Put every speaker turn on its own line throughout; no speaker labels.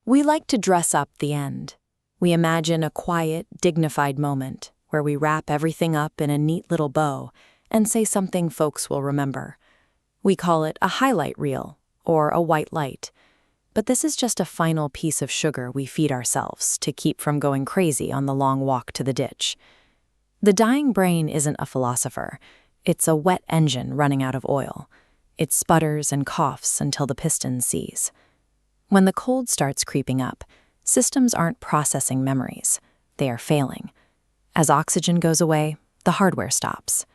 We like to dress up the end. We imagine a quiet, dignified moment where we wrap everything up in a neat little bow and say something folks will remember. We call it a highlight reel or a white light. But this is just a final piece of sugar we feed ourselves to keep from going crazy on the long walk to the ditch. The dying brain isn't a philosopher. It's a wet engine running out of oil. It sputters and coughs until the piston seize. When the cold starts creeping up, systems aren't processing memories. They are failing. As oxygen goes away, the hardware stops.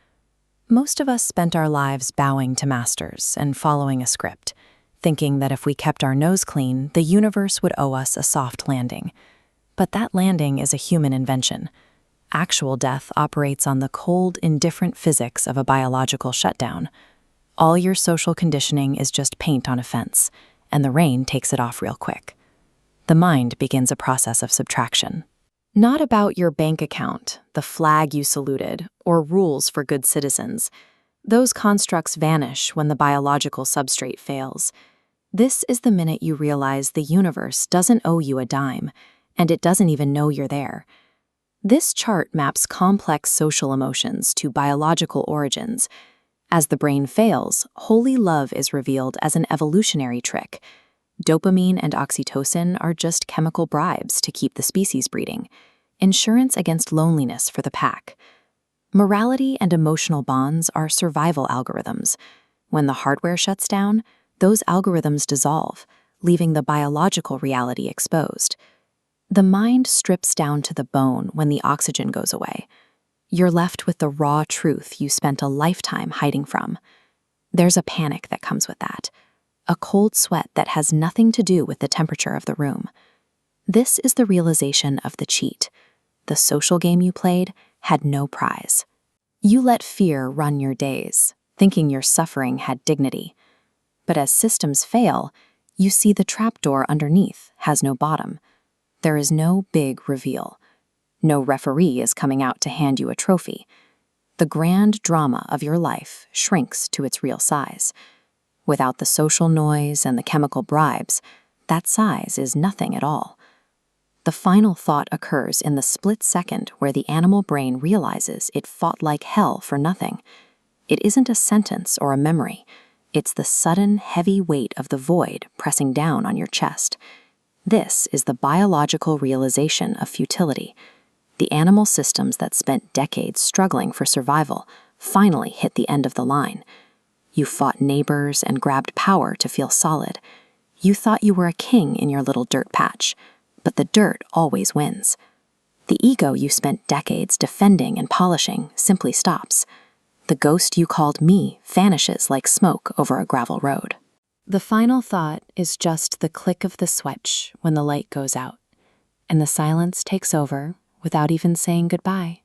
Most of us spent our lives bowing to masters and following a script, thinking that if we kept our nose clean, the universe would owe us a soft landing. But that landing is a human invention. Actual death operates on the cold, indifferent physics of a biological shutdown. All your social conditioning is just paint on a fence, and the rain takes it off real quick. The mind begins a process of subtraction. Not about your bank account, the flag you saluted, or rules for good citizens. Those constructs vanish when the biological substrate fails. This is the minute you realize the universe doesn't owe you a dime, and it doesn't even know you're there. This chart maps complex social emotions to biological origins. As the brain fails, holy love is revealed as an evolutionary trick. Dopamine and oxytocin are just chemical bribes to keep the species breeding, insurance against loneliness for the pack. Morality and emotional bonds are survival algorithms. When the hardware shuts down, those algorithms dissolve, leaving the biological reality exposed. The mind strips down to the bone when the oxygen goes away. You're left with the raw truth you spent a lifetime hiding from. There's a panic that comes with that, a cold sweat that has nothing to do with the temperature of the room. This is the realization of the cheat. The social game you played had no prize. You let fear run your days, thinking your suffering had dignity. But as systems fail, you see the trapdoor underneath has no bottom. There is no big reveal. No referee is coming out to hand you a trophy. The grand drama of your life shrinks to its real size. Without the social noise and the chemical bribes, that size is nothing at all. The final thought occurs in the split second where the animal brain realizes it fought like hell for nothing. It isn't a sentence or a memory. It's the sudden, heavy weight of the void pressing down on your chest. This is the biological realization of futility. The animal systems that spent decades struggling for survival finally hit the end of the line. You fought neighbors and grabbed power to feel solid. You thought you were a king in your little dirt patch, but the dirt always wins. The ego you spent decades defending and polishing simply stops. The ghost you called me vanishes like smoke over a gravel road. The final thought is just the click of the switch when the light goes out, and the silence takes over without even saying goodbye.